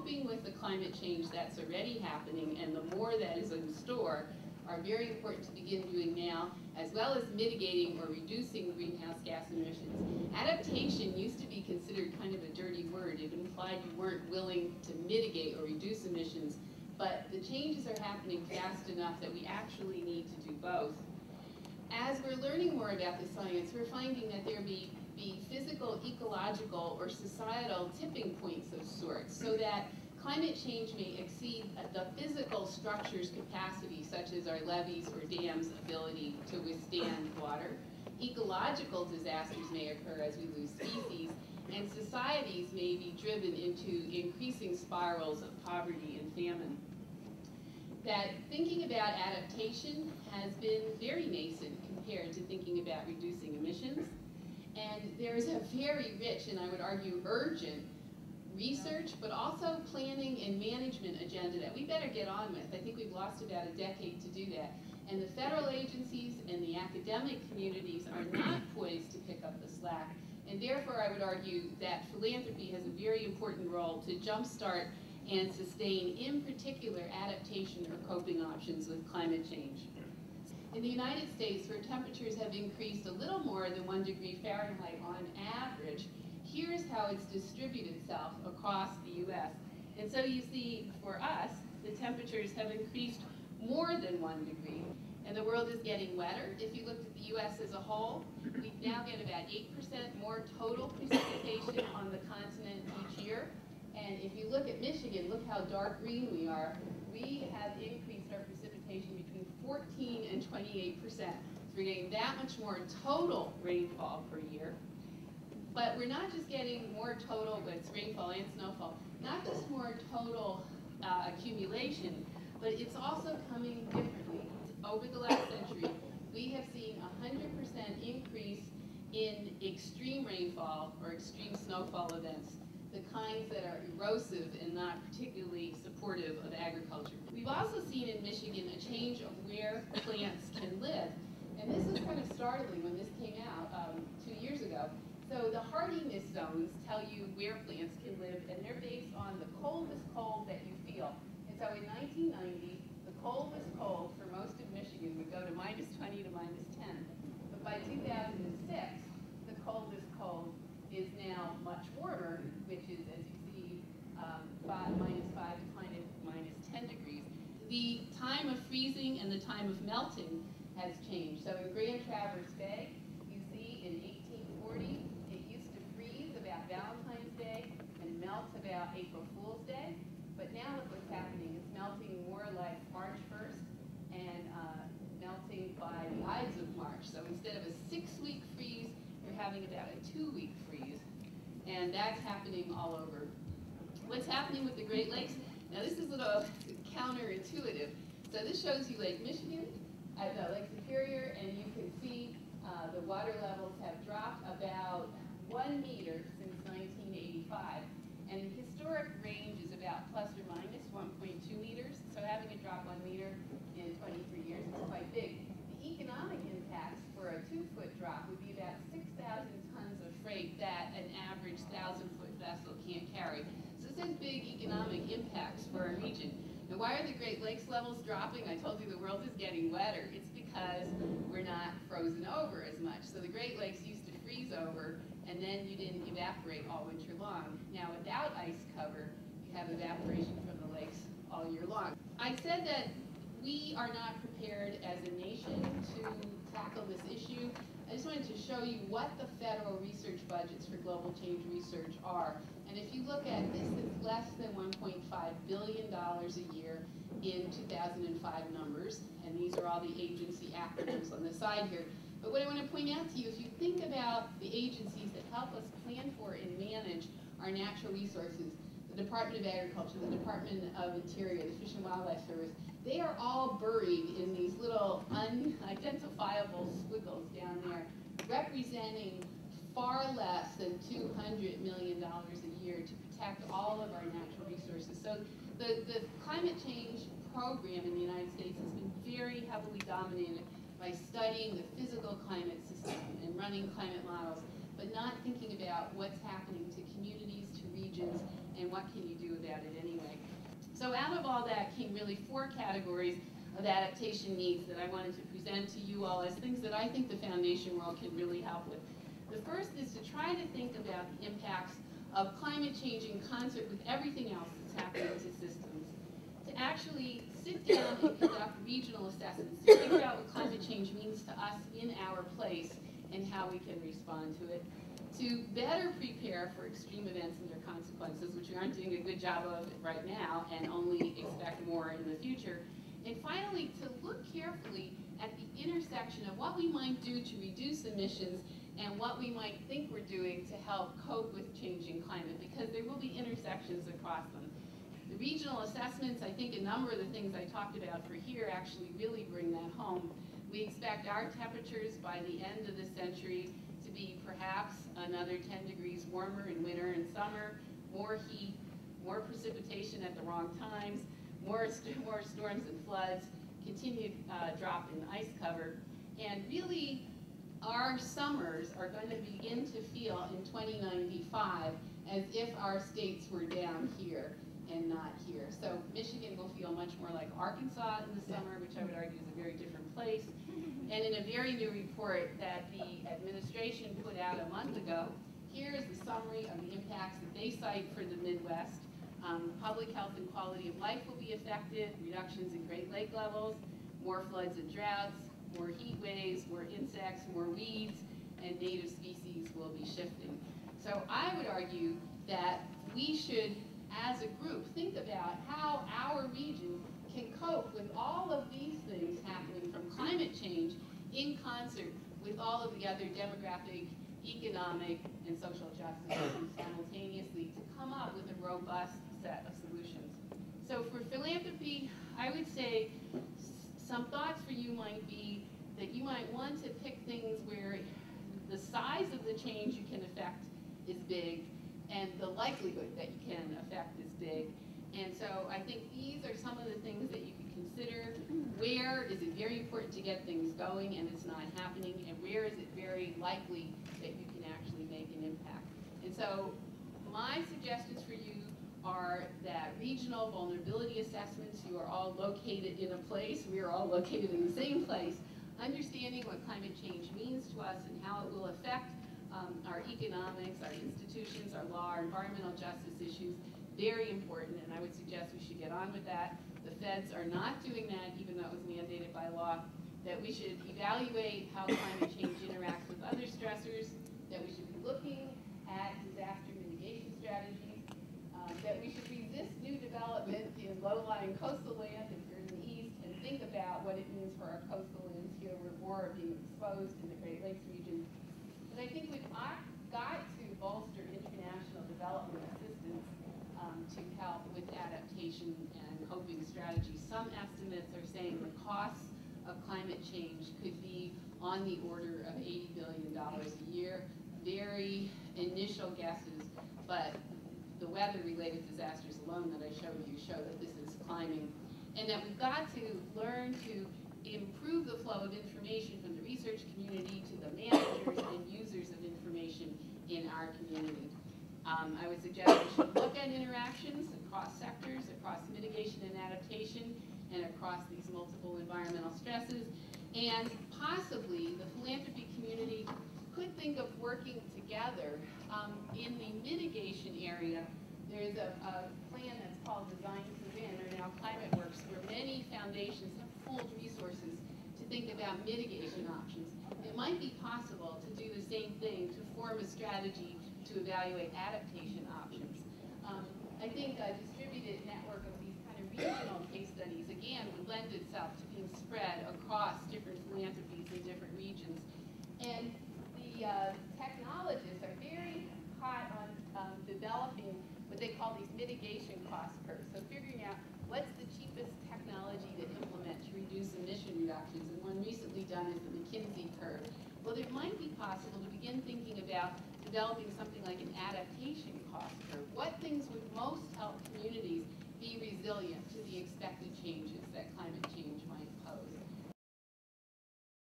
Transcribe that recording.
coping with the climate change that's already happening and the more that is in store are very important to begin doing now, as well as mitigating or reducing greenhouse gas emissions. Adaptation used to be considered kind of a dirty word. It implied you weren't willing to mitigate or reduce emissions, but the changes are happening fast enough that we actually need to do both. As we're learning more about the science, we're finding that there may be physical, ecological, or societal tipping points of sorts, so that climate change may exceed the physical structure's capacity, such as our levees or dams' ability to withstand water. Ecological disasters may occur as we lose species, and societies may be driven into increasing spirals of poverty and famine. That thinking about adaptation has been very nascent compared to thinking about reducing emissions, and there is a very rich, and I would argue urgent, research, but also planning and management agenda that we better get on with. I think we've lost about a decade to do that. And the federal agencies and the academic communities are not poised to pick up the slack. And therefore, I would argue that philanthropy has a very important role to jumpstart and sustain, in particular, adaptation or coping options with climate change. In the United States, where temperatures have increased a little more than 1 degree Fahrenheit on average, here's how it's distributed itself across the U.S. And so you see, for us, the temperatures have increased more than 1 degree, and the world is getting wetter. If you looked at the U.S. as a whole, we now get about 8% more total precipitation on the continent each year. And if you look at Michigan, look how dark green we are. We have increased our precipitation between 14 and 28%. So we're getting that much more total rainfall per year. But we're not just getting more total with rainfall and snowfall, not just more total accumulation, but it's also coming differently. Over the last century, we have seen a 100% increase in extreme rainfall or extreme snowfall events, the kinds that are erosive and not particularly supportive of agriculture. We've also seen in Michigan a change of where plants can live. And this was kind of startling when this came out 2 years ago. So the hardiness zones tell you where plants can live, and they're based on the coldest cold that you feel. And so in 1990, the coldest cold for most of Michigan would go to -20 to -10. But by 2006, the coldest cold is now much warmer, which is, as you see, -5 to -10 degrees. The time of freezing and the time of melting has changed. So in Grand Traverse Bay, you see in 1840, it used to freeze about Valentine's Day and melt about April Fool's Day. But now look what's happening. It's melting more like March 1st and melting by the Ides of March. So instead of a 6-week freeze, you're having about a 2-week freeze. And that's happening all over. What's happening with the Great Lakes? Now this is a little counterintuitive. So this shows you Lake Michigan, Lake Superior, and you can see the water levels have dropped about 1 meter since 1985. And the historic range is about plus or minus 1.2 meters. So having it drop 1 meter in 23 years is quite big. The economic impacts for a 2-foot drop would be about 6,000 tons of freight that an average 1,000-foot vessel can't carry. So this has big economic impacts for our region. Now, why are the Great Lakes levels dropping? I told you the world is getting wetter. It's because we're not frozen over as much. So the Great Lakes used to freeze over, and then you didn't evaporate all winter long. Now, without ice cover, you have evaporation from the lakes all year long. I said that we are not prepared as a nation to tackle this issue. I just wanted to show you what the federal research budgets for global change research are. And if you look at this, it's less than $1.5 billion a year in 2005 numbers. And these are all the agency acronyms on the side here. But what I want to point out to you, if you think about the agencies that help us plan for and manage our natural resources, the Department of Agriculture, the Department of Interior, the Fish and Wildlife Service, they are all buried in these little unidentifiable squiggles down there, representing far less than $200 million a year to protect all of our natural resources. So the climate change program in the United States has been very heavily dominated by studying the physical climate system and running climate models. but not thinking about what's happening to communities, to regions, and what can you do about it anyway. So out of all that came really 4 categories of adaptation needs that I wanted to present to you all as things that I think the foundation world can really help with. The first is to try to think about the impacts of climate change in concert with everything else that's happening to systems. To actually sit down and conduct regional assessments to figure out what climate change means to us in our place and how we can respond to it. To better prepare for extreme events and their consequences, which we aren't doing a good job of right now and only expect more in the future. And finally, to look carefully at the intersection of what we might do to reduce emissions and what we might think we're doing to help cope with changing climate, because there will be intersections across them. The regional assessments, I think a number of the things I talked about for here actually really bring that home. We expect our temperatures by the end of the century to be perhaps another 10 degrees warmer in winter and summer, more heat, more precipitation at the wrong times, more storms and floods, continued drop in ice cover, and really our summers are going to begin to feel in 2095 as if our states were down here and not here. So Michigan will feel much more like Arkansas in the summer, which I would argue is a very different place. And in a very new report that the administration put out a month ago, here is the summary of the impacts that they cite for the Midwest. Public health and quality of life will be affected, reductions in Great Lake levels, more floods and droughts, more heat waves, more insects, more weeds, and native species will be shifting. So I would argue that we should, as a group, think about how our region can cope with all of these things happening from climate change in concert with all of the other demographic, economic, and social justice issues simultaneously to come up with a robust set of solutions. So for philanthropy, I would say some thoughts for you might be that you might want to pick things where the size of the change you can affect is big and the likelihood that you can affect is big. And so I think these are some of the things that you could consider. Where is it very important to get things going and it's not happening, and where is it very likely that you can actually make an impact? And so my suggestions for you are that regional vulnerability assessments, you are all located in a place, we are all located in the same place, understanding what climate change means to us and how it will affect our economics, our institutions, our law, our environmental justice issues, very important, and I would suggest we should get on with that. The feds are not doing that, even though it was mandated by law, that we should evaluate how climate change interacts with other stressors, that we should be looking at disaster mitigation strategies, that we should resist new development in low-lying coastal land if you're in the east, and think about what it means for our coastal lands here where more are being exposed in the Great Lakes region. But I think we've got to bolster international development assistance to help with adaptation and coping strategies. Some estimates are saying the costs of climate change could be on the order of $80 billion a year. Very initial guesses, but the weather-related disasters alone that I showed you show that this is climbing, and that we've got to learn to improve the flow of information from the research community to the managers and users of information in our community. I would suggest we should look at interactions across sectors, across mitigation and adaptation, and across these multiple environmental stresses. And possibly the philanthropy community could think of working together in the mitigation area. There's a plan that's called Design to Win, or now Climate Works, where many foundations have pooled resources to think about mitigation options. It might be possible to do the same thing, to form a strategy to evaluate adaptation options. I think a distributed network of these kind of regional case studies, again, would lend itself to being spread across different philanthropies in different regions. And the technologists are very hot on developing what they call these mitigation cost curves. So figuring out what's the cheapest technology to implement to reduce emission reductions. And one recently done is the McKinsey curve. Well, it might be possible to begin thinking about developing something like an adaptation cost curve. What things would most help communities be resilient to the expected changes that climate change might